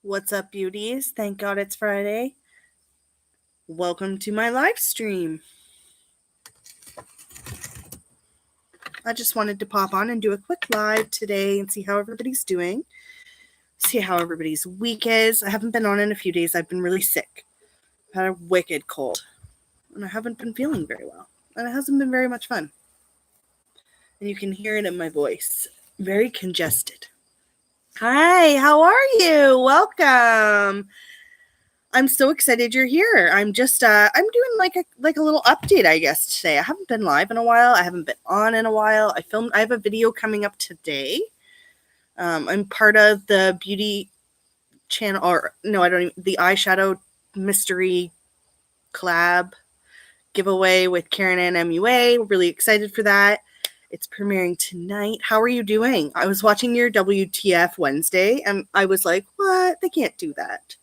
What's up, beauties? Thank God it's Friday. Welcome to my live stream. I just wanted to pop on and do a quick live today and see how everybody's doing. See how everybody's week is. I haven't been on in a few days. I've been really sick. I've had a wicked cold. And I haven't been feeling very well. And it hasn't been very much fun. And you can hear it in my voice. Very congested. Hi, how are you? Welcome. I'm so excited you're here. I'm just I'm doing like a little update, I guess, today. I haven't been live in a while. I haven't been on in a while. I have a video coming up today. I'm part of the beauty channel, or no, I don't even, the eyeshadow mystery collab giveaway with Karen and MUA. We're really excited for that. It's premiering tonight. How are you doing? I was watching your WTF Wednesday and I was like, what? They can't do that.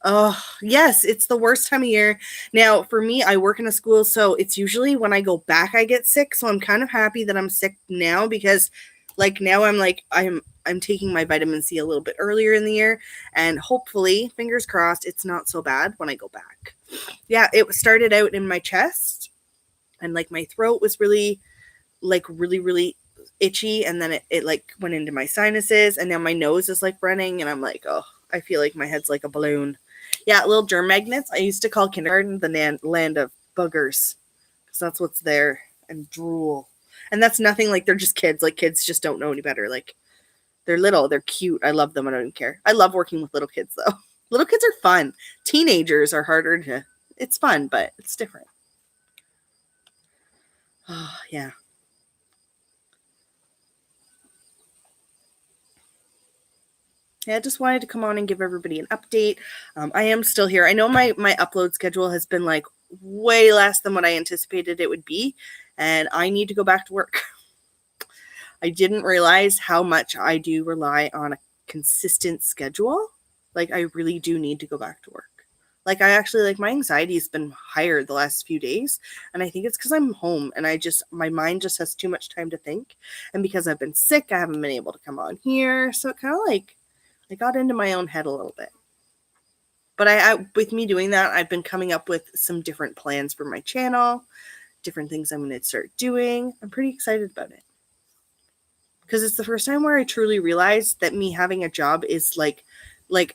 Oh, yes, it's the worst time of year. Now, for me, I work in a school, so it's usually when I go back I get sick. So I'm kind of happy that I'm sick now because like now I'm taking my vitamin C a little bit earlier in the year, and hopefully, fingers crossed, it's not so bad when I go back. Yeah, it started out in my chest and like my throat was really itchy, and then it like went into my sinuses, and now my nose is like running, and I'm like, oh, I feel like my head's like a balloon. Yeah, little germ magnets. I used to call kindergarten the land of boogers because that's what's there, and drool. And that's nothing, like they're just kids. Like kids just don't know any better. Like they're little, they're cute. I love them. I don't even care. I love working with little kids though. Little kids are fun. Teenagers are harder to. It's fun, but it's different. Oh yeah. Yeah, I just wanted to come on and give everybody an update. I am still here. I know my upload schedule has been like way less than what I anticipated it would be, and I need to go back to work. I didn't realize how much I do rely on a consistent schedule. Like I really do need to go back to work. Like I actually, like my anxiety has been higher the last few days, and I think it's because I'm home and my mind just has too much time to think. And because I've been sick, I haven't been able to come on here. So it kind of like I got into my own head a little bit. But I with me doing that, I've been coming up with some different plans for my channel, different things I'm going to start doing. I'm pretty excited about it. Because it's the first time where I truly realized that me having a job is like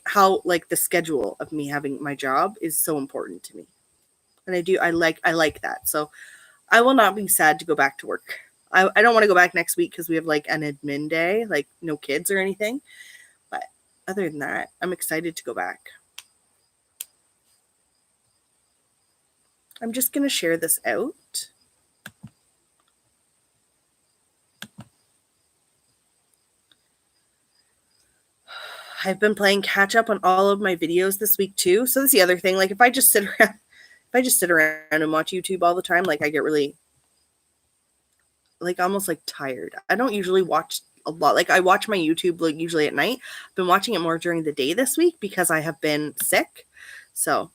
how like the schedule of me having my job is so important to me. And I like that. So I will not be sad to go back to work. I don't want to go back next week because we have like an admin day, like no kids or anything. But other than that, I'm excited to go back. I'm just going to share this out. I've been playing catch up on all of my videos this week too. So that's the other thing. Like if I just sit around and watch YouTube all the time, like I get really like almost like tired. I don't usually watch a lot. Like I watch my YouTube like usually at night. I've been watching it more during the day this week because I have been sick. So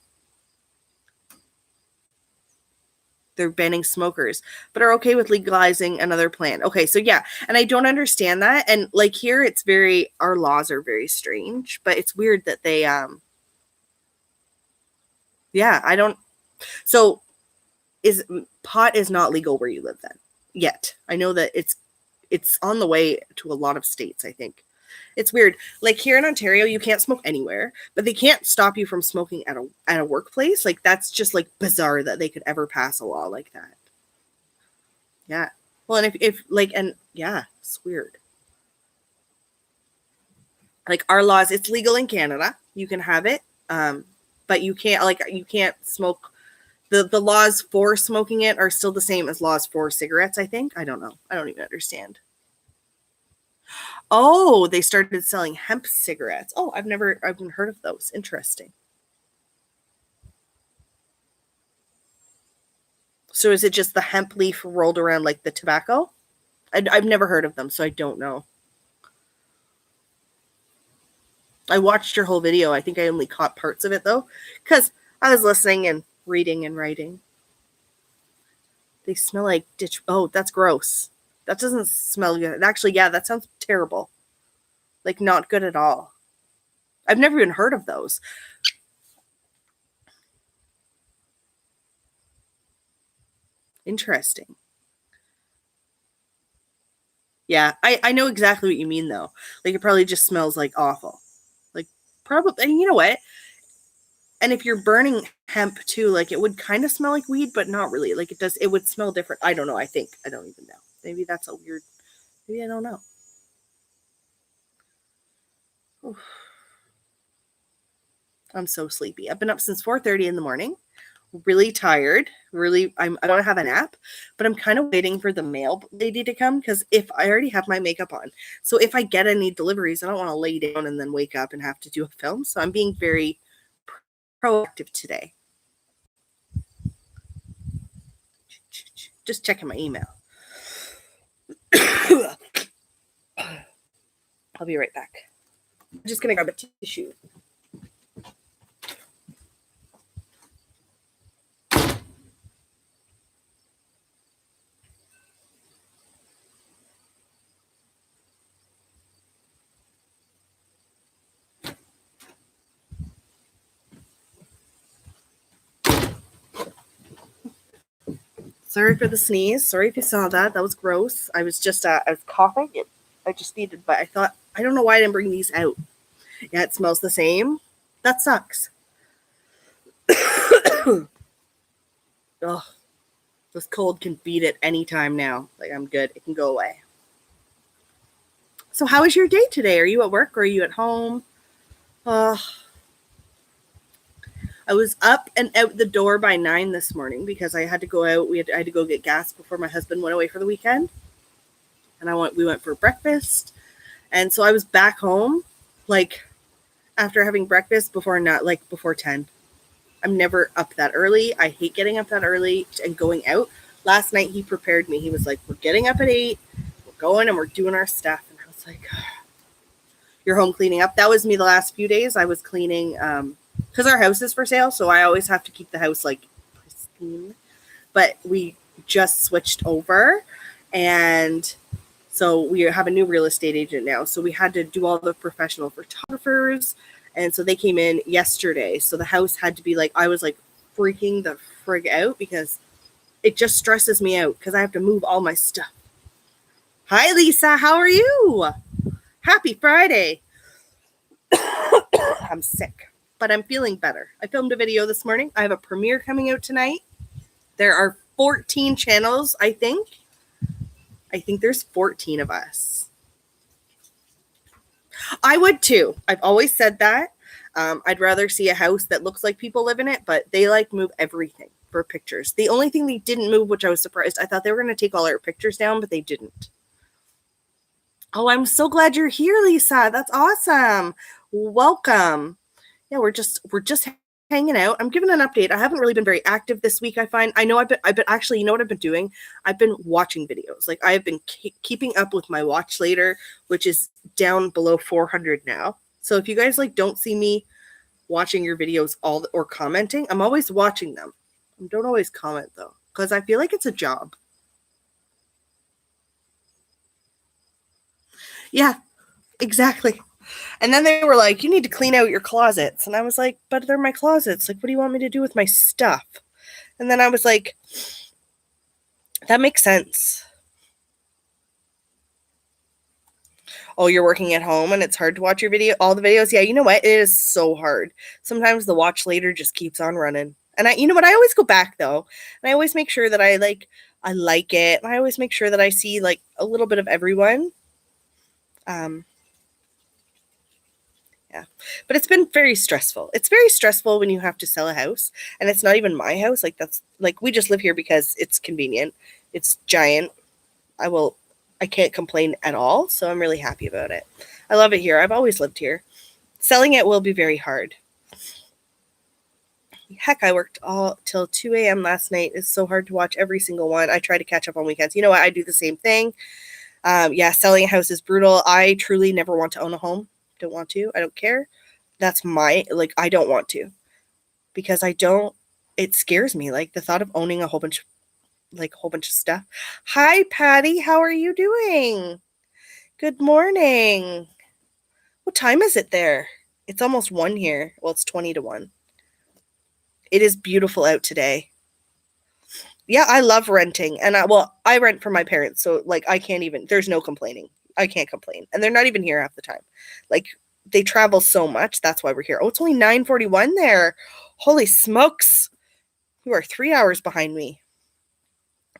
they're banning smokers, but are okay with legalizing another plant. Okay, so yeah, and I don't understand that. And like here, it's our laws are very strange, but it's weird that they yeah, I don't. So pot is not legal where you live then yet. I know that it's on the way to a lot of states, I think. It's weird. Like here in Ontario, you can't smoke anywhere, but they can't stop you from smoking at a workplace. Like that's just like bizarre that they could ever pass a law like that. Yeah. Well, and if like, and yeah, it's weird. Like our laws, it's legal in Canada. You can have it, but you can't smoke. The laws for smoking it are still the same as laws for cigarettes, I think. I don't know. I don't even understand. Oh, they started selling hemp cigarettes. Oh, I've never heard of those. Interesting. So is it just the hemp leaf rolled around like the tobacco? I've never heard of them, so I don't know. I watched your whole video. I think I only caught parts of it though, because I was listening and reading and writing. They smell like ditch. Oh, that's gross. That doesn't smell good. Actually, yeah, that sounds terrible. Like not good at all. I've never even heard of those. Interesting. Yeah, I know exactly what you mean though. Like it probably just smells like awful. Like probably, and you know what? And if you're burning hemp too, like it would kind of smell like weed, but not really. Like it would smell different. I don't know. I think I don't even know. Maybe that's a weird. Maybe I don't know. Oof. I'm so sleepy. I've been up since 4:30 in the morning. Really tired. Really, I want to have a nap, but I'm kind of waiting for the mail lady to come because if I already have my makeup on, so if I get any deliveries, I don't want to lay down and then wake up and have to do a film. So I'm being very proactive today. Just checking my email. I'll be right back. I'm just gonna grab a tissue. Sorry for the sneeze. Sorry if you saw that. That was gross. I was just I was coughing. I just needed, but I thought I don't know why I didn't bring these out. Yeah, it smells the same. That sucks. Ugh. This cold can beat it anytime now. Like I'm good. It can go away. So how was your day today? Are you at work or are you at home? I was up and out the door by 9 this morning because I had to go out. I had to go get gas before my husband went away for the weekend. And we went for breakfast. And so I was back home like after having breakfast before 10. I'm never up that early. I hate getting up that early and going out. Last night he prepared me. He was like, we're getting up at 8. We're going and we're doing our stuff. And I was like, you're home cleaning up. That was me the last few days. I was cleaning because our house is for sale. So I always have to keep the house like pristine. But we just switched over. And so we have a new real estate agent now. So we had to do all the professional photographers. And so they came in yesterday. So the house had to be like, I was like freaking the frig out because it just stresses me out because I have to move all my stuff. Hi, Lisa. How are you? Happy Friday. I'm sick, but I'm feeling better. I filmed a video this morning. I have a premiere coming out tonight. There are 14 channels, I think. I think there's 14 of us. I would too. I've always said that. I'd rather see a house that looks like people live in it, but they like move everything for pictures. The only thing they didn't move, which I was surprised, I thought they were going to take all our pictures down, but they didn't. Oh, I'm so glad you're here, Lisa. That's awesome. Welcome. Yeah, we're just hanging out. I'm giving an update. I haven't really been very active this week. I know I've been actually, you know what I've been doing? I've been watching videos. Like I've been keeping up with my watch later, which is down below 400 now. So if you guys like don't see me watching your videos or commenting, I'm always watching them. I don't always comment though, because I feel like it's a job. Yeah, exactly. And then they were like, you need to clean out your closets. And I was like, but they're my closets. Like, what do you want me to do with my stuff? And then I was like, that makes sense. Oh, you're working at home and it's hard to watch all the videos. Yeah, you know what? It is so hard. Sometimes the watch later just keeps on running. And you know what? I always go back though. And I always make sure that I like it. And I always make sure that I see like a little bit of everyone. Yeah, but it's been very stressful. It's very stressful when you have to sell a house and it's not even my house. Like that's like, we just live here because it's convenient. It's giant. I can't complain at all. So I'm really happy about it. I love it here. I've always lived here. Selling it will be very hard. Heck, I worked all till 2 a.m. last night. It's so hard to watch every single one. I try to catch up on weekends. You know what? I do the same thing. Yeah, selling a house is brutal. I truly never want to own a home. Don't want to. I don't care. That's I don't want to because it scares me. Like the thought of owning a whole bunch of stuff. Hi, Patty. How are you doing? Good morning. What time is it there? It's almost 1 here. Well, it's 20 to 1. It is beautiful out today. Yeah, I love renting. And I rent for my parents. So like I can't even, there's no complaining. I can't complain. And they're not even here half the time. Like they travel so much. That's why we're here. Oh, it's only 9:41 there. Holy smokes. You are 3 hours behind me.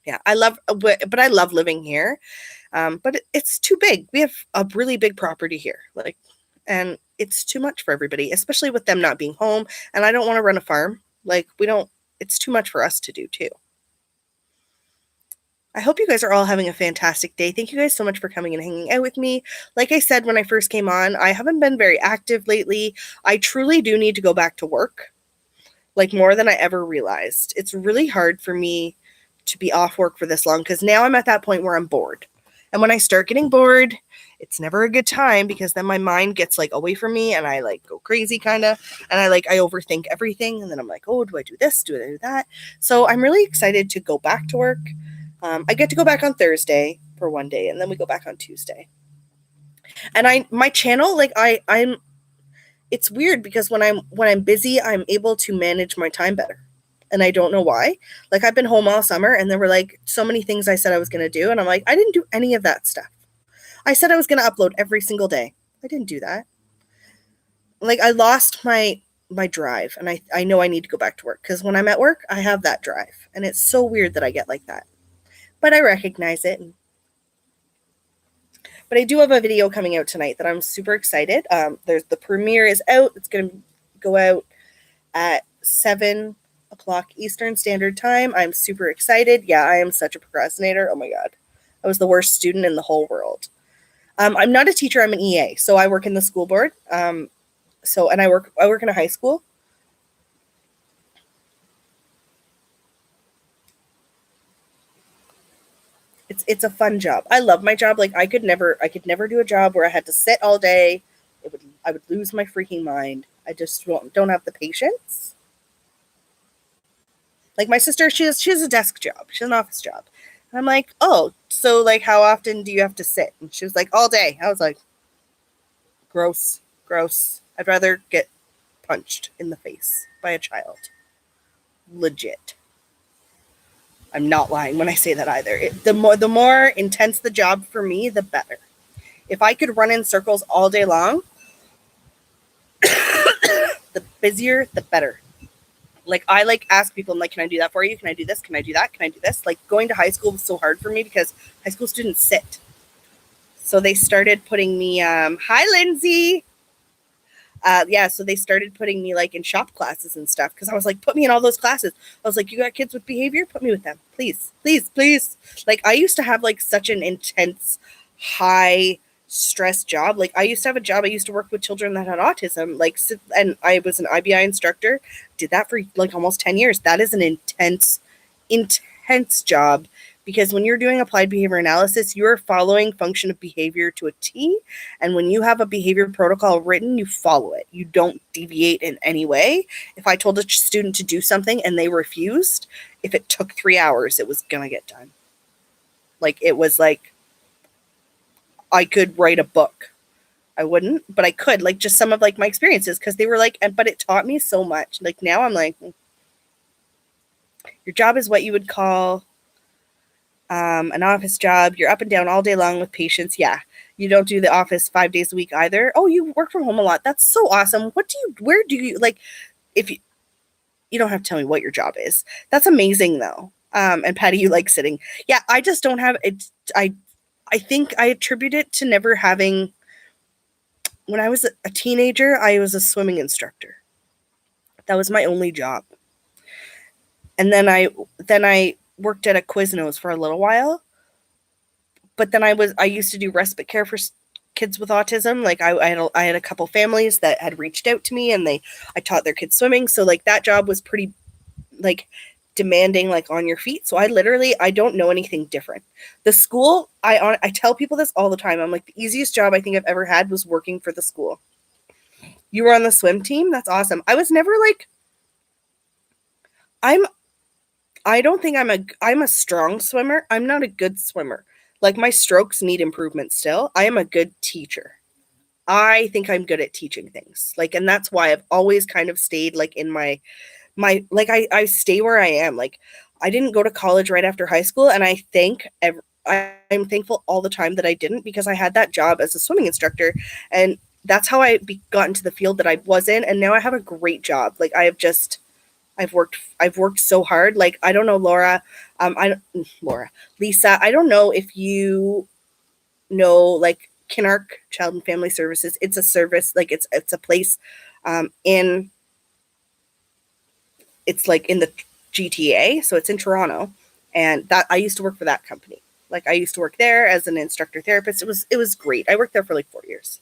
Yeah, but I love living here. But it's too big. We have a really big property here. And it's too much for everybody, especially with them not being home. And I don't want to run a farm. It's too much for us to do too. I hope you guys are all having a fantastic day. Thank you guys so much for coming and hanging out with me. Like I said when I first came on, I haven't been very active lately. I truly do need to go back to work, like more than I ever realized. It's really hard for me to be off work for this long because now I'm at that point where I'm bored. And when I start getting bored, it's never a good time because then my mind gets like away from me and I like go crazy kind of. And I overthink everything. And then I'm like, oh, do I do this? Do I do that? So I'm really excited to go back to work. I get to go back on Thursday for 1 day, and then we go back on Tuesday. And my channel, it's weird because when I'm busy, I'm able to manage my time better. And I don't know why. Like I've been home all summer, and there were like so many things I said I was going to do, and I'm like, I didn't do any of that stuff. I said I was going to upload every single day. I didn't do that. Like I lost my drive, and I know I need to go back to work because when I'm at work, I have that drive, and it's so weird that I get like that. But I recognize it. But I do have a video coming out tonight that I'm super excited. The premiere is out. It's going to go out at 7 o'clock Eastern Standard Time. I'm super excited. Yeah, I am such a procrastinator. Oh my God. I was the worst student in the whole world. I'm not a teacher. I'm an EA. So I work in the school board. And I work in a high school. It's a fun job. I love my job. Like I could never do a job where I had to sit all day. I would lose my freaking mind. I just don't have the patience. Like my sister, she has a desk job. She has an office job. And I'm like, oh, so like how often do you have to sit? And she was like, all day. I was like, gross. I'd rather get punched in the face by a child. Legit. I'm not lying when I say that either. The more intense the job for me, the better. If I could run in circles all day long, the busier, the better. Like I ask people, I'm like, can I do that for you? Can I do this? Can I do that? Can I do this? Like going to high school was so hard for me because high school students sit. So they started putting me, hi Lindsay. So they started putting me like in shop classes and stuff because I was like, put me in all those classes. I was like, you got kids with behavior? Put me with them. Please. Like I used to have like such an intense, high stress job. Like I used to have a job. I used to work with children that had autism, and I was an IBI instructor. Did that for like almost 10 years. That is an intense job. Because when you're doing applied behavior analysis, you're following function of behavior to a T. And when you have a behavior protocol written, you follow it. You don't deviate in any way. If I told a student to do something and they refused, if it took 3 hours, it was going to get done. Like it was like I could write a book. I wouldn't, but I could, like just some of like my experiences because they were like, but it taught me so much. Like now I'm like, your job is what you would call an office job. You're up and down all day long with patients. Yeah. You don't do the office 5 days a week either. Oh, you work from home a lot. That's so awesome. Where do you like, if you don't have to tell me what your job is. That's amazing though. And Patty, you like sitting. Yeah. I just don't have it. I think I attribute it to never having, when I was a teenager, I was a swimming instructor. That was my only job. And then I worked at a Quiznos for a little while, but then I used to do respite care for kids with autism. Like I had a couple families that had reached out to me and I taught their kids swimming. So like that job was pretty like demanding, like on your feet. So I don't know anything different. The school, I tell people this all the time. I'm like, the easiest job I think I've ever had was working for the school. You were on the swim team? That's awesome. I was never like, I don't think I'm a strong swimmer. I'm not a good swimmer. Like my strokes need improvement still. I am a good teacher. I think I'm good at teaching things. Like, and that's why I've always kind of stayed like in my like I stay where I am. Like, I didn't go to college right after high school, and I'm thankful all the time that I didn't, because I had that job as a swimming instructor, and that's how I got into the field that I was in, and now I have a great job. Like, I've worked so hard. Like, I don't know, Lisa, I don't know if you know, like, Kinark Child and Family Services. It's a service, like it's a place in it's like in the GTA, so it's in Toronto, and that I used to work for that company. Like, I used to work there as an instructor therapist. It was great. I worked there for like 4 years.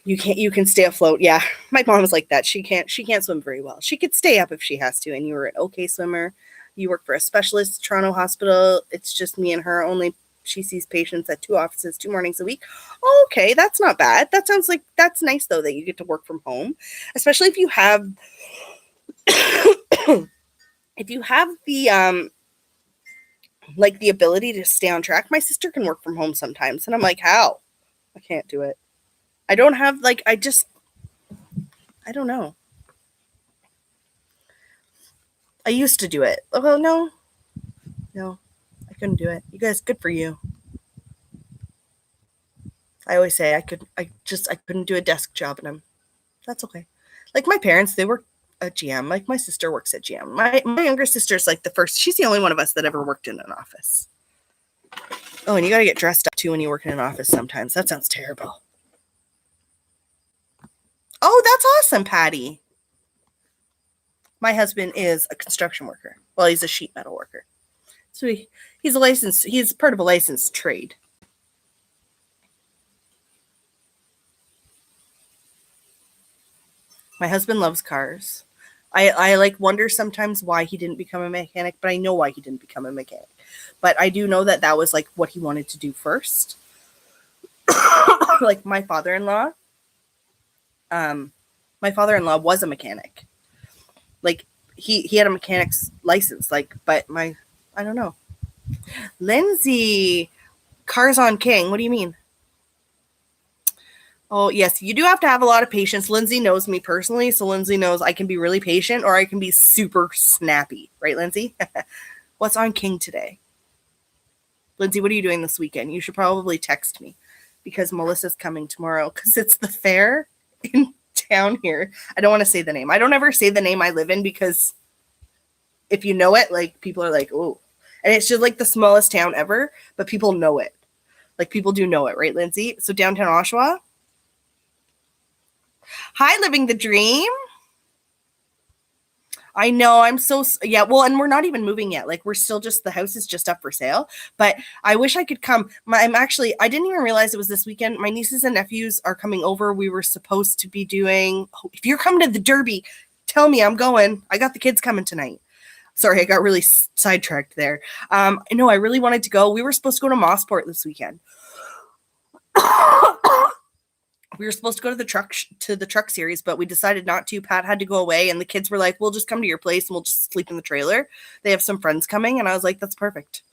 You can stay afloat. Yeah, my mom was like that. She can't swim very well. She could stay up if she has to. And you were an okay swimmer. You work for a specialist Toronto hospital. It's just me and her. Only she sees patients at 2 offices, 2 mornings a week. Okay, that's not bad. That sounds like that's nice though, that you get to work from home, especially if you have if you have the like the ability to stay on track. My sister can work from home sometimes, and I'm like, how? I can't do it. I don't have like I don't know. I used to do it. Oh no, I couldn't do it. You guys, good for you. I always say I couldn't do a desk job, and that's okay. Like, my parents, they work at GM. Like, my sister works at GM. My younger sister's like the first. She's the only one of us that ever worked in an office. Oh, and you got to get dressed up too when you work in an office sometimes. That sounds terrible. Oh, that's awesome, Patty. My husband is a construction worker. Well, he's a sheet metal worker. So he's part of a licensed trade. My husband loves cars. I like wonder sometimes why he didn't become a mechanic, but I know why he didn't become a mechanic. But I do know that was like what he wanted to do first. Like, my father-in-law was a mechanic. Like, he had a mechanic's license, like, but I don't know. Lindsay, Cars on King. What do you mean? Oh, yes, you do have to have a lot of patience. Lindsay knows me personally, so Lindsay knows I can be really patient or I can be super snappy. Right, Lindsay? What's on King today? Lindsay, what are you doing this weekend? You should probably text me, because Melissa's coming tomorrow, because it's the fair in town here. I don't want to say the name. I don't ever say the name I live in, because if you know it, like, people are like, oh. And it's just like the smallest town ever, but people know it. Like, people do know it, right, Lindsay? So downtown Oshawa. Hi, living the dream. I know, I'm so, yeah, well, and we're not even moving yet. Like, we're still the house is just up for sale, but I wish I could come. I didn't even realize it was this weekend. My nieces and nephews are coming over. We were supposed to be doing, if you're coming to the Derby, tell me, I'm going. I got the kids coming tonight. Sorry, I got really sidetracked there. No, I really wanted to go. We were supposed to go to Mossport this weekend. We were supposed to go to the truck series, but we decided not to. Pat had to go away, and the kids were like, we'll just come to your place and we'll just sleep in the trailer. They have some friends coming, and I was like, that's perfect.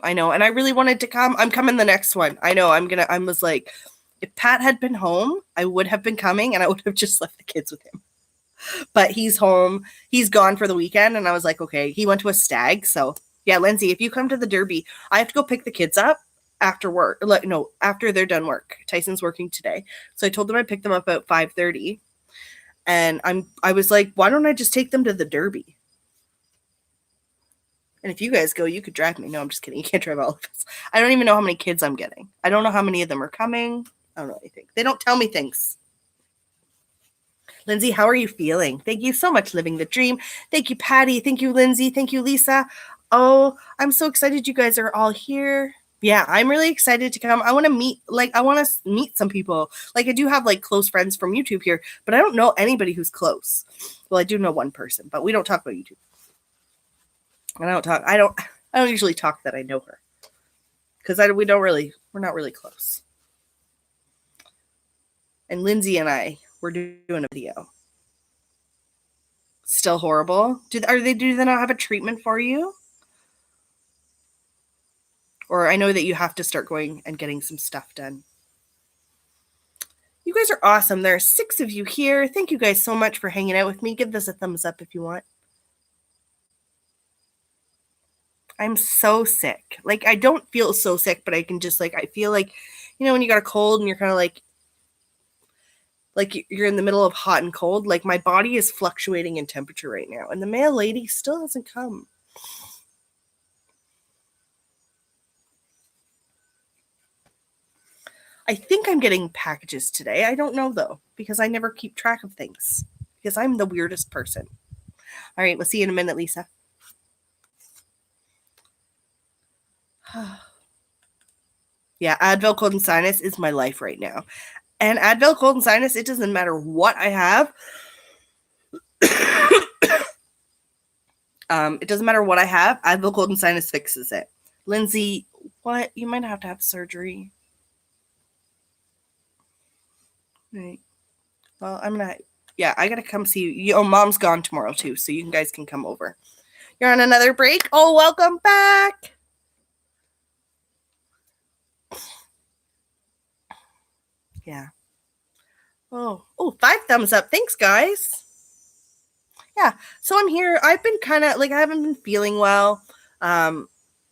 I know, and I really wanted to come. I'm coming the next one. I know, I was like, if Pat had been home, I would have been coming, and I would have just left the kids with him. But he's home. He's gone for the weekend, and I was like, okay. He went to a stag, so yeah, Lindsay, if you come to the Derby, I have to go pick the kids up after work. No, after they're done work. Tyson's working today, so I told them I'd pick them up at 5:30, and I was like, why don't I just take them to the Derby? And if you guys go, you could drive me. No, I'm just kidding. You can't drive all of us. I don't even know how many kids I'm getting. I don't know how many of them are coming. I don't know anything. They don't tell me things. Lindsay, how are you feeling? Thank you so much, living the dream. Thank you, Patty. Thank you, Lindsay. Thank you, Lisa. Oh, I'm so excited you guys are all here. Yeah, I'm really excited to come. I want to meet some people. Like, I do have like close friends from YouTube here, but I don't know anybody who's close. Well, I do know one person, but we don't talk about YouTube. And I don't usually talk that I know her, because we're not really close. And Lindsay and I, we're doing a video. Still horrible. Do they not have a treatment for you? Or I know that you have to start going and getting some stuff done. You guys are awesome. There are 6 of you here. Thank you guys so much for hanging out with me. Give this a thumbs up if you want. I'm so sick. Like, I don't feel so sick, but I can just, like, I feel like, you know, when you got a cold and you're kind of like you're in the middle of hot and cold, like my body is fluctuating in temperature right now. And the mail lady still hasn't come. I think I'm getting packages today. I don't know, though, because I never keep track of things. Because I'm the weirdest person. All right, we'll see you in a minute, Lisa. Yeah, Advil, cold and sinus is my life right now. And Advil, cold and sinus, it doesn't matter what I have. It doesn't matter what I have. Advil, cold and sinus fixes it. Lindsay, what? You might have to have surgery. Right. Well, I'm not. Yeah, I gotta come see you. Oh, Mom's gone tomorrow too, so you guys can come over. You're on another break. Oh, welcome back. Yeah. Oh, 5 thumbs up. Thanks, guys. Yeah. So I'm here. I've been kind of like I haven't been feeling well. My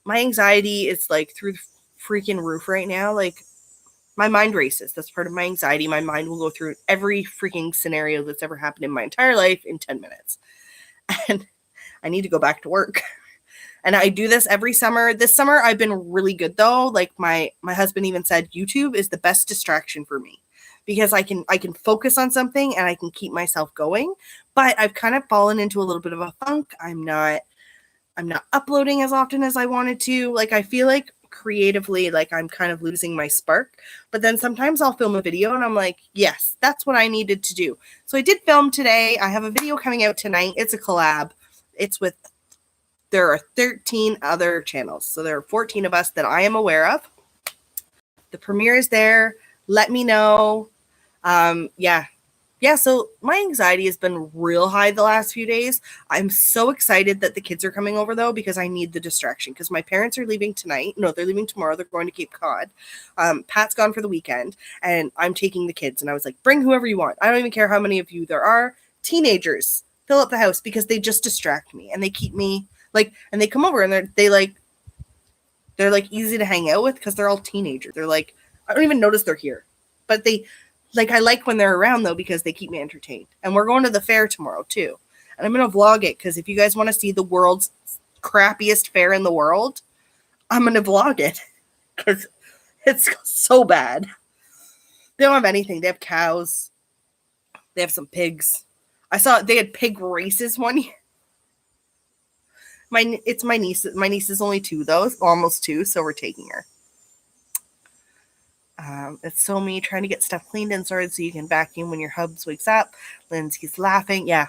anxiety is like through the freaking roof right now. Like, my mind races. That's part of my anxiety. My mind will go through every freaking scenario that's ever happened in my entire life in 10 minutes. And I need to go back to work. And I do this every summer. This summer, I've been really good, though. Like, my husband even said, YouTube is the best distraction for me. Because I can focus on something and I can keep myself going. But I've kind of fallen into a little bit of a funk. I'm not uploading as often as I wanted to. Like, I feel like creatively, like I'm kind of losing my spark. But then sometimes I'll film a video and I'm like, yes, that's what I needed to do. So I did film today. I have a video coming out tonight. It's a collab. There are 13 other channels. So there are 14 of us that I am aware of. The premiere is there. Let me know. Yeah, so my anxiety has been real high the last few days. I'm so excited that the kids are coming over, though, because I need the distraction. Because my parents are leaving tonight. No, they're leaving tomorrow. They're going to Cape Cod. Pat's gone for the weekend, and I'm taking the kids. And I was like, bring whoever you want. I don't even care how many of you there are. Teenagers, fill up the house because they just distract me. And they keep me, like, and they come over, and they're easy to hang out with because they're all teenagers. They're like, I don't even notice they're here. But I like when they're around, though, because they keep me entertained. And we're going to the fair tomorrow, too. And I'm going to vlog it, because if you guys want to see the world's crappiest fair in the world, I'm going to vlog it. Because it's so bad. They don't have anything. They have cows. They have some pigs. I saw they had pig races one year. It's my niece. My niece is only 2, though. Almost 2, so we're taking her. It's so me trying to get stuff cleaned and sorted so you can vacuum when your hubs wakes up. Lindsay's laughing. Yeah.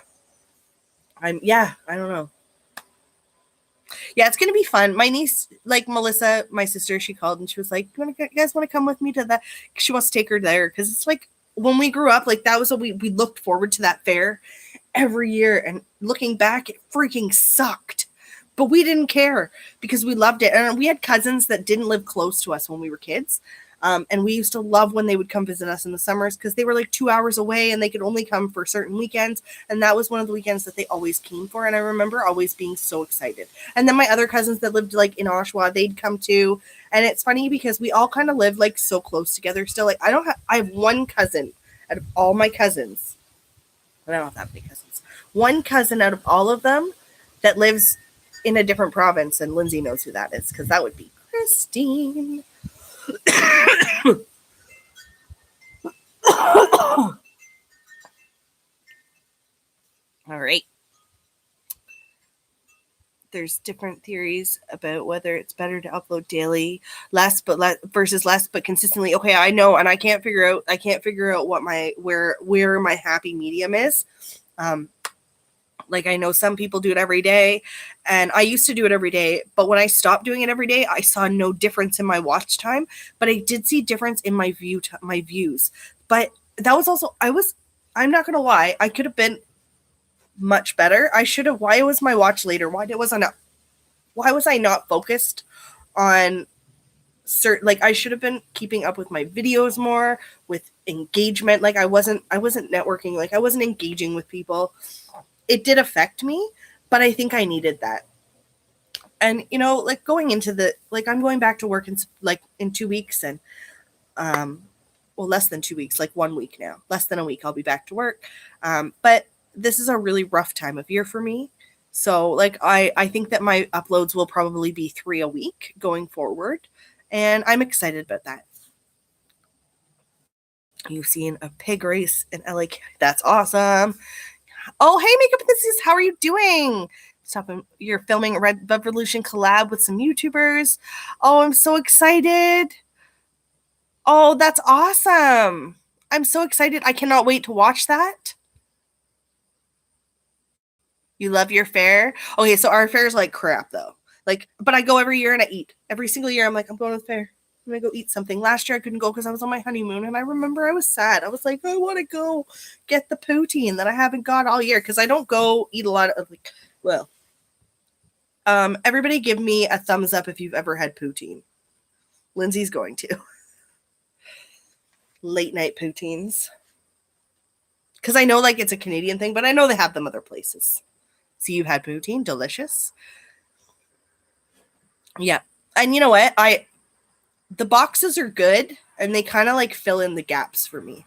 I don't know. Yeah, it's going to be fun. My niece, like Melissa, my sister, she called and she was like, you guys want to come with me to that? She wants to take her there. Because it's like when we grew up, like that was what we looked forward to, that fair every year. And looking back, it freaking sucked. But we didn't care because we loved it. And we had cousins that didn't live close to us when we were kids. And we used to love when they would come visit us in the summers because they were like 2 hours away and they could only come for certain weekends. And that was one of the weekends that they always came for. And I remember always being so excited. And then my other cousins that lived like in Oshawa, they'd come too. And it's funny because we all kind of live like so close together still. Like I have one cousin out of all my cousins. I don't have that many cousins. One cousin out of all of them that lives in a different province. And Lindsay knows who that is because that would be Christine. All right. There's different theories about whether it's better to upload daily, versus less, but consistently. Okay, I know, and I can't figure out what where my happy medium is. Like I know some people do it every day, and I used to do it every day, but when I stopped doing it every day, I saw no difference in my watch time, but I did see difference in my views. But that was also, I'm not going to lie, I could have been much better. Why was my watch later? Why was I not focused on like I should have been keeping up with my videos more, with engagement. Like I wasn't networking, like I wasn't engaging with people. It did affect me, but I think I needed that. And like going into I'm going back to work in 2 weeks, and less than 2 weeks, like 1 week now, less than a week, I'll be back to work. But this is a really rough time of year for me. So like, I think that my uploads will probably be 3 a week going forward. And I'm excited about that. You've seen a pig race in LA. That's awesome. Oh, hey, Makeup Enthusiast, how are you doing? You're filming a Red Revolution collab with some YouTubers. Oh, I'm so excited. Oh, that's awesome. I'm so excited. I cannot wait to watch that. You love your fair? Okay, so our fair is like crap, though. Like, but I go every year and I eat. Every single year, I'm like, I'm going to the fair. I'm going to go eat something. Last year, I couldn't go because I was on my honeymoon, and I remember I was sad. I was like, I want to go get the poutine that I haven't got all year, because I don't go eat a lot of, like, well, everybody give me a thumbs up if you've ever had poutine. Lindsay's going to. Late night poutines. Because I know, like, it's a Canadian thing, but I know they have them other places. So you've had poutine? Delicious. Yeah. And you know what? The boxes are good, and they kind of like fill in the gaps for me.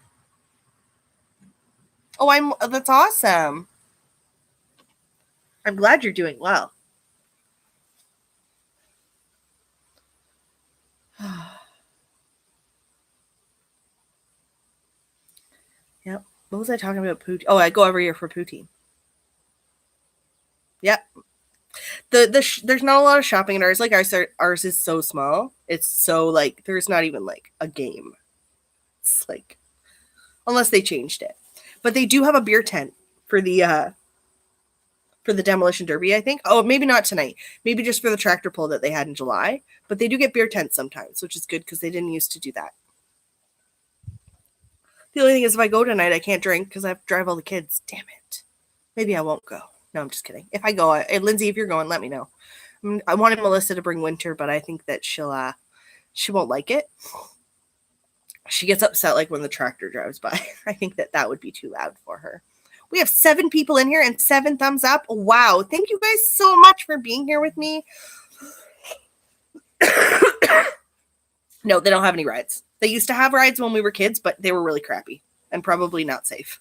Oh, that's awesome. I'm glad you're doing well. Yep. What was I talking about? Poutine. Oh, I go every year for poutine. Yep. There's not a lot of shopping in ours. Like ours is so small. It's so like there's not even like a game. It's like, unless they changed it, but they do have a beer tent for the demolition derby, I think. Oh, maybe not tonight. Maybe just for the tractor pull that they had in July. But they do get beer tents sometimes, which is good because they didn't used to do that. The only thing is, if I go tonight, I can't drink because I have to drive all the kids. Damn it. Maybe I won't go. No, I'm just kidding. If I go, Lindsay, if you're going, let me know. I wanted Melissa to bring Winter, but I think that she won't like it. She gets upset like when the tractor drives by. I think that would be too loud for her. We have 7 people in here and 7 thumbs up. Wow. Thank you guys so much for being here with me. No, they don't have any rides. They used to have rides when we were kids, but they were really crappy and probably not safe.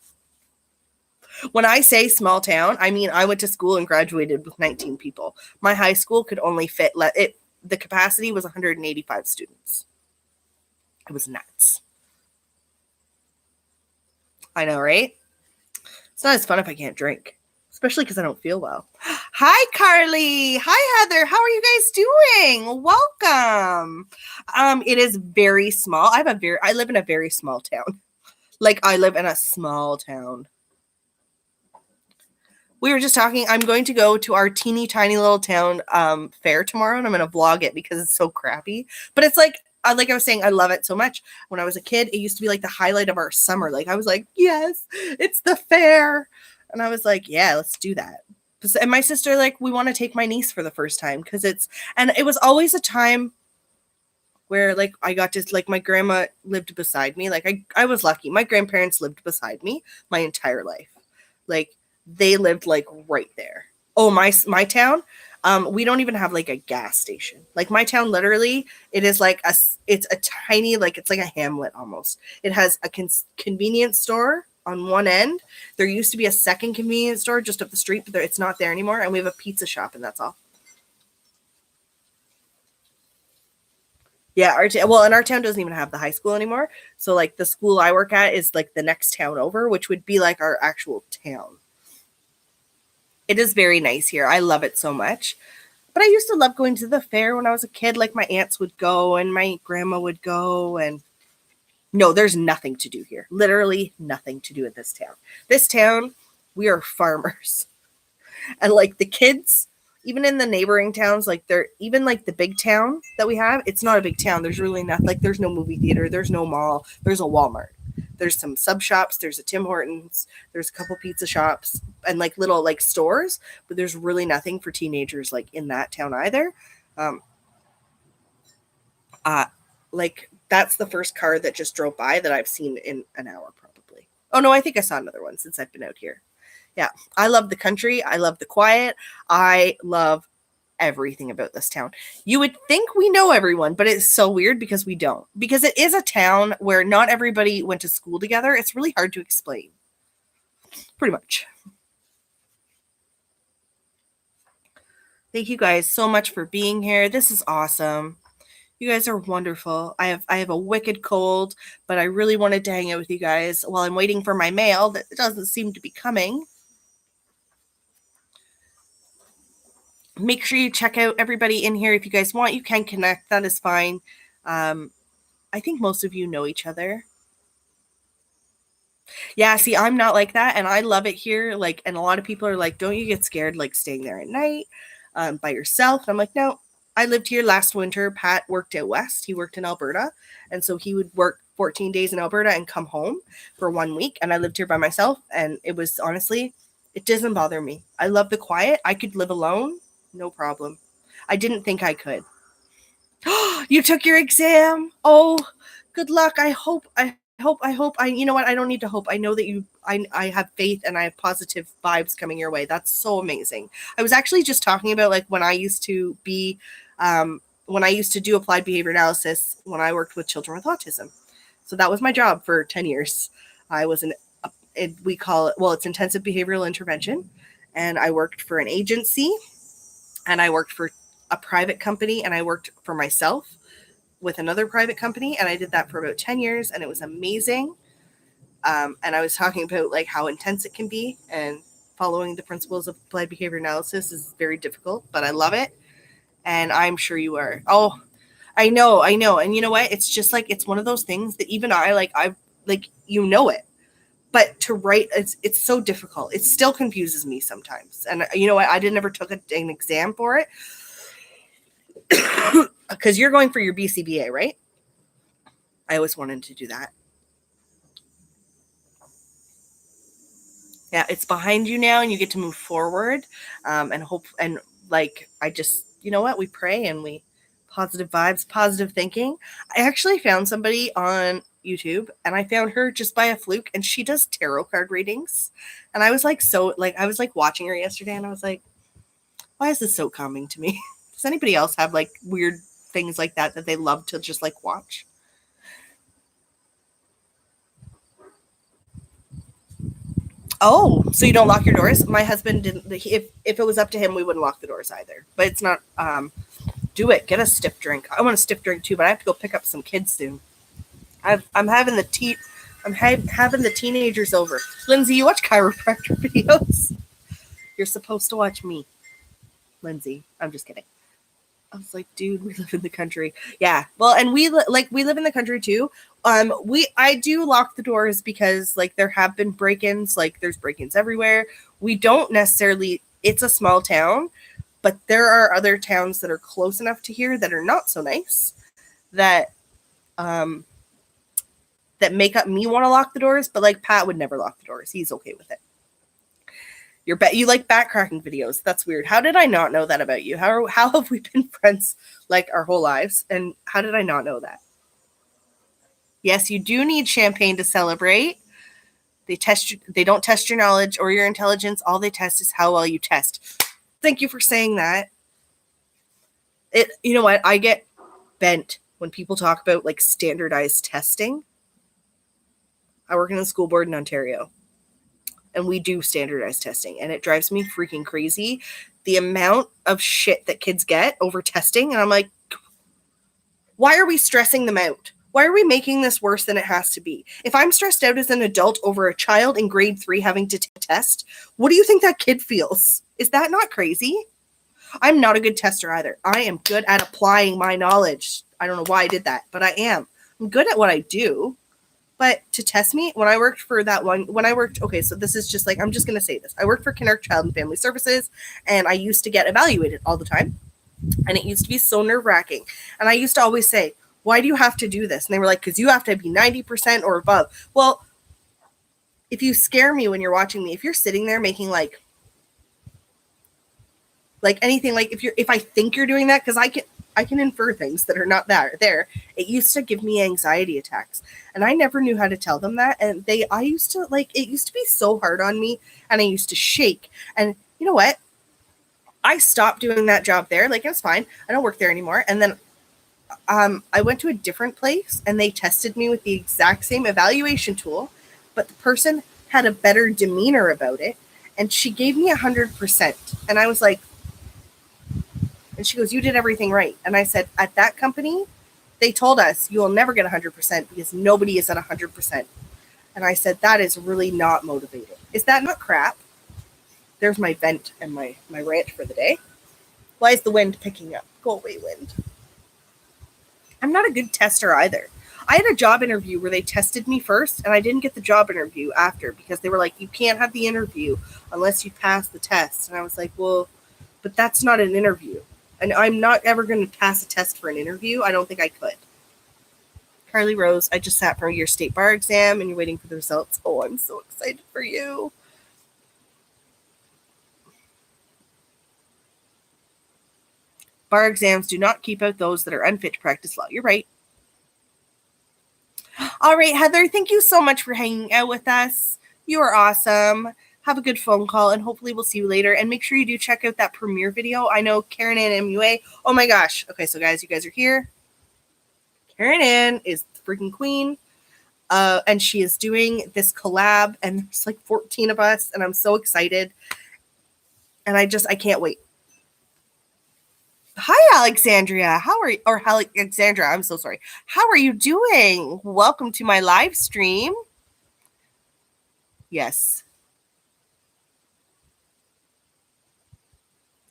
When I say small town, I mean I went to school and graduated with 19 people. My high school could only fit the capacity was 185 students. It was nuts. I know, right? It's not as fun if I can't drink, especially because I don't feel well. Hi, Carly. Hi, Heather. How are you guys doing? Welcome. It is very small. I live in a very small town. Like, I live in a small town. We were just talking. I'm going to go to our teeny tiny little town fair tomorrow, and I'm going to vlog it because it's so crappy. But it's like I was saying, I love it so much. When I was a kid, it used to be like the highlight of our summer. Like, I was like, yes, it's the fair. And I was like, yeah, let's do that. And my sister, like, we want to take my niece for the first time because it was always a time where, like, I got to, like, my grandma lived beside me. Like, I was lucky. My grandparents lived beside me my entire life. Like, they lived, like, right there. Oh, my town, we don't even have, like, a gas station. Like, my town, literally, it's a tiny, like, it's like a hamlet almost. It has a convenience store on one end. There used to be a second convenience store just up the street, but it's not there anymore. And we have a pizza shop, and that's all. Yeah, and our town doesn't even have the high school anymore. So, like, the school I work at is, like, the next town over, which would be, like, our actual town. It is very nice here. I love it so much. But I used to love going to the fair when I was a kid. Like, my aunts would go and my grandma would go. And no, there's nothing to do here. Literally nothing to do in this town. This town, we are farmers. And, like, the kids, even in the neighboring towns, like, even like the big town that we have, it's not a big town. There's really nothing. Like, there's no movie theater. There's no mall. There's a Walmart. There's some sub shops. There's a Tim Hortons. There's a couple pizza shops and, like, little, like, stores. But there's really nothing for teenagers, like, in that town either. Like that's the first car that just drove by that I've seen in an hour probably. Oh no, I think I saw another one since I've been out here. Yeah, I love the country. I love the quiet. I love everything about this town. You would think we know everyone, but it's so weird because we don't. Because it is a town where not everybody went to school together. It's really hard to explain. Pretty much. Thank you guys so much for being here. This is awesome. You guys are wonderful. I have a wicked cold, but I really wanted to hang out with you guys while I'm waiting for my mail that doesn't seem to be coming. Make sure you check out everybody in here. If you guys want, you can connect. That is fine. I think most of you know each other. Yeah, see, I'm not like that, and I love it here. Like, and a lot of people are like, don't you get scared, like, staying there at night by yourself? And I'm like, no. I lived here last winter. Pat worked out west. He worked in Alberta, and so he would work 14 days in Alberta and come home for 1 week, and I lived here by myself, and it was, honestly, it doesn't bother me. I love the quiet. I could live alone, no problem. I didn't think I could. You took your exam. Oh, good luck. I hope, you know what? I don't need to hope. I know that I have faith and I have positive vibes coming your way. That's so amazing. I was actually just talking about like when I used to be, when I used to do applied behavior analysis, when I worked with children with autism. So that was my job for 10 years. I was we call it, well, it's intensive behavioral intervention. And I worked for an agency and I worked for a private company and I worked for myself with another private company, and I did that for about 10 years, and it was amazing. And I was talking about like how intense it can be, and following the principles of applied behavior analysis is very difficult, but I love it, and I'm sure you are. Oh, I know, and you know what? It's just like it's one of those things that even I've you know it, but to write it's so difficult. It still confuses me sometimes, and you know what? I never took an exam for it. Because you're going for your BCBA, right? I always wanted to do that. Yeah, it's behind you now and you get to move forward and hope. And like, I just, you know what? We pray and we positive vibes, positive thinking. I actually found somebody on YouTube and I found her just by a fluke and she does tarot card readings. And I was like, I was like watching her yesterday and I was like, why is this so calming to me? Does anybody else have like weird things like that they love to just like watch? Oh, so you don't lock your doors? My husband didn't. If it was up to him, we wouldn't lock the doors either. But it's not. Do it. Get a stiff drink. I want a stiff drink too, but I have to go pick up some kids soon. I'm having the having the teenagers over. Lindsay, you watch chiropractor videos? You're supposed to watch me, Lindsay. I'm just kidding. I was like, dude, we live in the country. Yeah. Well, and we live in the country too. I do lock the doors because like there have been break-ins, like there's break-ins everywhere. We don't necessarily, it's a small town, but there are other towns that are close enough to here that are not so nice that that make up me want to lock the doors, but like Pat would never lock the doors. He's okay with it. You like backcracking videos. That's weird. How did I not know that about you? How have we been friends like our whole lives? And how did I not know that? Yes, you do need champagne to celebrate. They don't test your knowledge or your intelligence. All they test is how well you test. Thank you for saying that. You know what? I get bent when people talk about like standardized testing. I work in the school board in Ontario. And we do standardized testing, and it drives me freaking crazy. The amount of shit that kids get over testing, and I'm like, why are we stressing them out? Why are we making this worse than it has to be? If I'm stressed out as an adult over a child in grade 3 having to test, what do you think that kid feels? Is that not crazy? I'm not a good tester either. I am good at applying my knowledge. I don't know why I did that, but I am. I'm good at what I do. But to test me, when I worked for okay, so this is just like, I'm just going to say this. I worked for Kinnerk Child and Family Services, and I used to get evaluated all the time. And it used to be so nerve-wracking. And I used to always say, why do you have to do this? And they were like, because you have to be 90% or above. Well, if you scare me when you're watching me, if you're sitting there making like anything, like if I think you're doing that, because I can infer things that are not there. It used to give me anxiety attacks, and I never knew how to tell them that. And it used to be so hard on me, and I used to shake. And you know what? I stopped doing that job there. Like, it's fine. I don't work there anymore. And then I went to a different place, and they tested me with the exact same evaluation tool, but the person had a better demeanor about it, and she gave me 100%. And I was like, and she goes, "You did everything right." And I said, "At that company, they told us you will never get 100% because nobody is at 100%. And I said, "That is really not motivating. Is that not crap?" There's my vent and my rant for the day. Why is the wind picking up? Go away, wind. I'm not a good tester either. I had a job interview where they tested me first, and I didn't get the job interview after because they were like, "You can't have the interview unless you pass the test." And I was like, "Well, but that's not an interview. And I'm not ever going to pass a test for an interview. I don't think I could." Carly Rose, I just sat for your state bar exam and you're waiting for the results. Oh, I'm so excited for you. Bar exams do not keep out those that are unfit to practice law. You're right. All right, Heather, thank you so much for hanging out with us. You are awesome. Have a good phone call, and hopefully we'll see you later. And make sure you do check out that premiere video. I know Karen Ann MUA. Oh my gosh. Okay, so guys, you guys are here. Karen Ann is the freaking queen. And she is doing this collab, and there's like 14 of us, and I'm so excited. And I can't wait. Hi, Alexandria. Alexandra, I'm so sorry. How are you doing? Welcome to my live stream. Yes.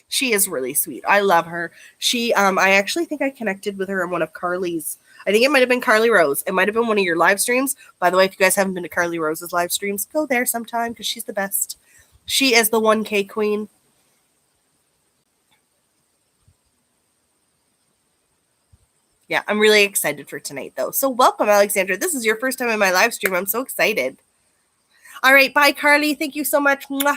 She is really sweet. I love her. I actually think I connected with her on one of Carly's. I think it might have been Carly Rose. It might have been one of your live streams. By the way, if you guys haven't been to Carly Rose's live streams, go there sometime because she's the best. She is the 1K queen. Yeah, I'm really excited for tonight, though. So welcome, Alexandra. This is your first time in my live stream. I'm so excited. All right, bye, Carly. Thank you so much. Mwah.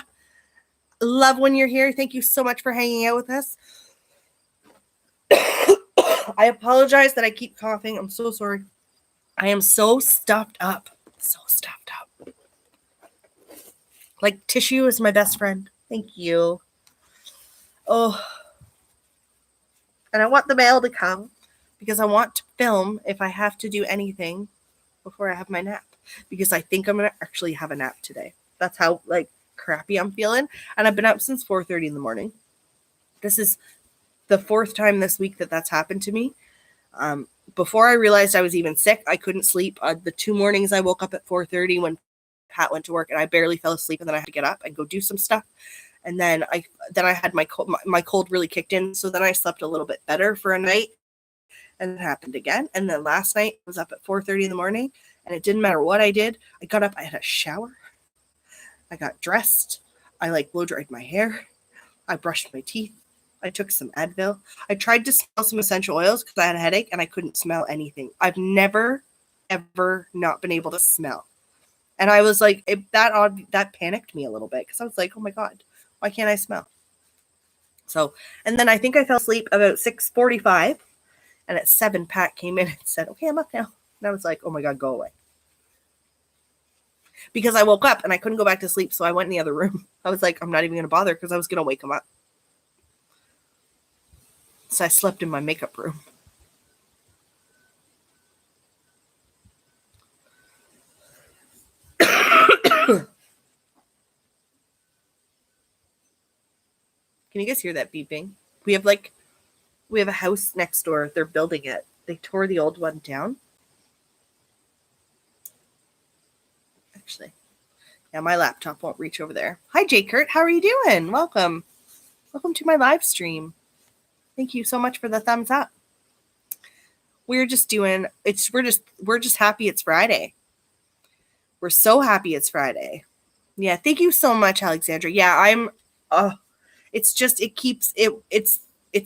Love when you're here. Thank you so much for hanging out with us. I apologize that I keep coughing. I'm so sorry. I am so stuffed up. So stuffed up. Like, tissue is my best friend. Thank you. Oh. And I want the mail to come because I want to film if I have to do anything before I have my nap. Because I think I'm going to actually have a nap today. That's how, like, crappy I'm feeling. And I've been up since 4:30 in the morning. This is the fourth time this week that's happened to me. Before I realized I was even sick, I couldn't sleep. The 2 mornings I woke up at 4:30 when Pat went to work, and I barely fell asleep, and then I had to get up and go do some stuff. And then I had my cold really kicked in, so then I slept a little bit better for a night, and it happened again. And then last night I was up at 4:30 in the morning, and it didn't matter what I did. I got up, I had a shower, I got dressed, I blow dried my hair, I brushed my teeth, I took some Advil. I tried to smell some essential oils because I had a headache and I couldn't smell anything. I've never, ever not been able to smell. And I was like, that panicked me a little bit because I was like, oh my God, why can't I smell? So, and then I think I fell asleep about 6:45, and at 7, Pat came in and said, "Okay, I'm up now." And I was like, oh my God, go away. Because I woke up and I couldn't go back to sleep, so I went in the other room. I was like, I'm not even going to bother because I was going to wake him up. So I slept in my makeup room. Can you guys hear that beeping? We have a house next door. They're building it. They tore the old one down. Actually, yeah, my laptop won't reach over there. Hi, Jay Kurt. How are you doing? Welcome. Welcome to my live stream. Thank you so much for the thumbs up. We're just happy it's Friday. We're so happy it's Friday. Yeah, thank you so much, Alexandra. Yeah, it's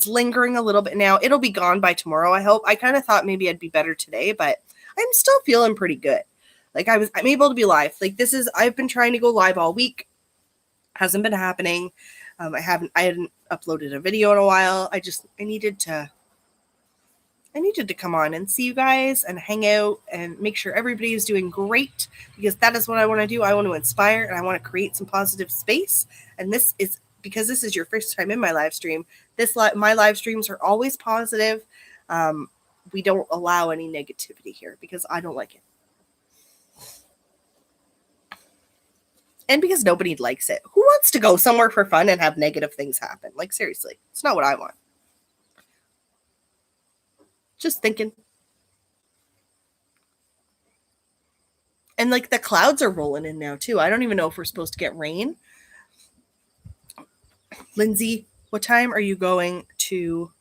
lingering a little bit now. It'll be gone by tomorrow, I hope. I kind of thought maybe I'd be better today, but I'm still feeling pretty good. I'm able to be live. I've been trying to go live all week. Hasn't been happening. I hadn't uploaded a video in a while. I needed to I needed to come on and see you guys and hang out and make sure everybody is doing great, because that is what I want to do. I want to inspire and I want to create some positive space. And this is because this is your first time in my live stream. My live streams are always positive. We don't allow any negativity here because I don't like it. And because nobody likes it. Who wants to go somewhere for fun and have negative things happen? Like, seriously, it's not what I want. Just thinking. And like the clouds are rolling in now too. I don't even know if we're supposed to get rain. Lindsay, what time are you going to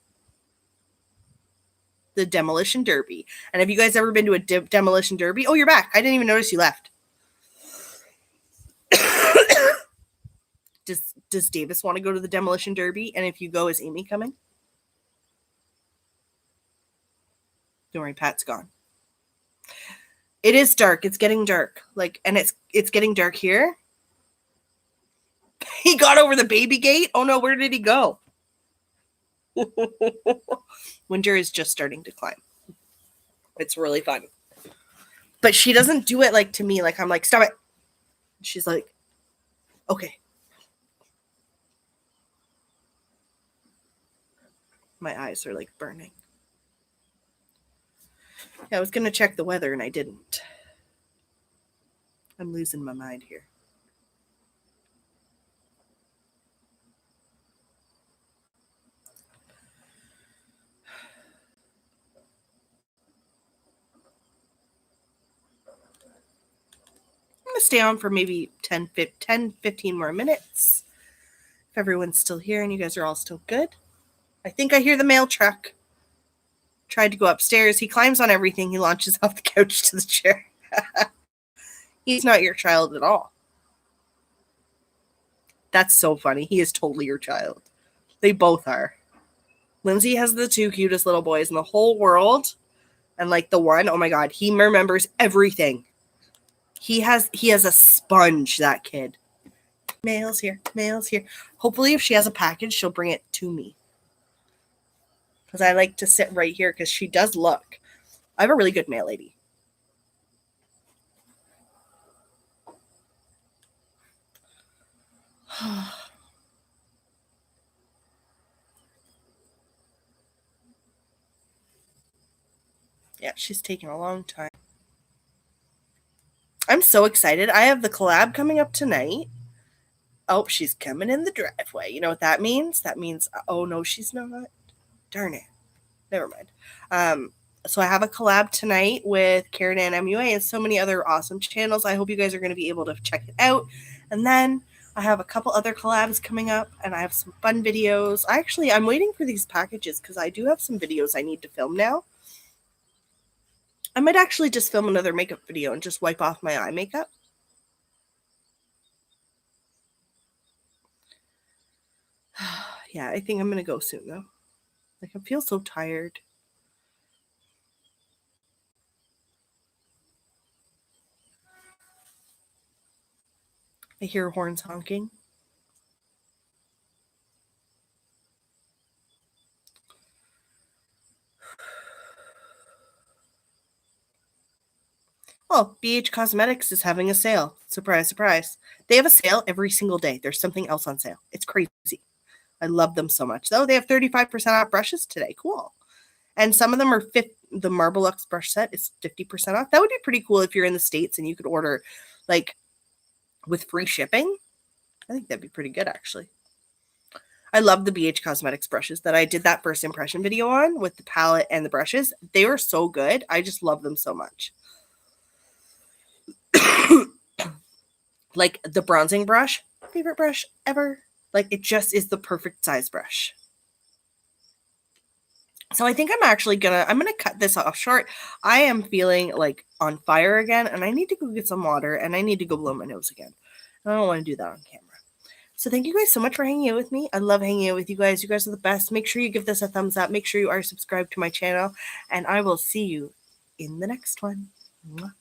the demolition derby? And have you guys ever been to a demolition derby? Oh, you're back. I didn't even notice you left. Does Davis want to go to the demolition derby? And if you go, is Amy coming? Don't worry, Pat's gone. It is dark. It's getting dark. And it's getting dark here. He got over the baby gate. Oh no, where did he go? Winter is just starting to climb. It's really fun. But she doesn't do it like to me. Like, I'm like, stop it. She's like, okay. My eyes are like burning. Yeah, I was going to check the weather and I didn't. I'm losing my mind here. I'm going to stay on for maybe 10, 15 more minutes. If everyone's still here and you guys are all still good. I think I hear the mail truck. Tried to go upstairs. He climbs on everything. He launches off the couch to the chair. He's not your child at all. That's so funny. He is totally your child. They both are. Lindsay has the two cutest little boys in the whole world. And like the one, oh my God, he remembers everything. He has a sponge, that kid. Mail's here. Mail's here. Hopefully if she has a package, she'll bring it to me. Because I like to sit right here because she does look. I have a really good mail lady. Yeah, she's taking a long time. I'm so excited. I have the collab coming up tonight. Oh, she's coming in the driveway. You know what that means? That means, oh no, she's not. Darn it. Never mind. So I have a collab tonight with Karen and MUA and so many other awesome channels. I hope you guys are going to be able to check it out. And then I have a couple other collabs coming up and I have some fun videos. I'm waiting for these packages because I do have some videos I need to film now. I might actually just film another makeup video and just wipe off my eye makeup. Yeah, I think I'm going to go soon though. Like, I feel so tired. I hear horns honking. Well, BH Cosmetics is having a sale. Surprise, surprise. They have a sale every single day. There's something else on sale. It's crazy. I love them so much. Though they have 35% off brushes today. Cool. And some of them are the Marble Luxe brush set is 50% off. That would be pretty cool if you're in the States and you could order like with free shipping. I think that'd be pretty good actually. I love the BH Cosmetics brushes that I did that first impression video on with the palette and the brushes. They were so good. I just love them so much. Like the bronzing brush, favorite brush ever. Like it just is the perfect size brush. So I think I'm gonna cut this off short. I am feeling like on fire again and I need to go get some water and I need to go blow my nose again. I don't want to do that on camera. So thank you guys so much for hanging out with me. I love hanging out with you guys. You guys are the best. Make sure you give this a thumbs up. Make sure you are subscribed to my channel and I will see you in the next one. Mwah.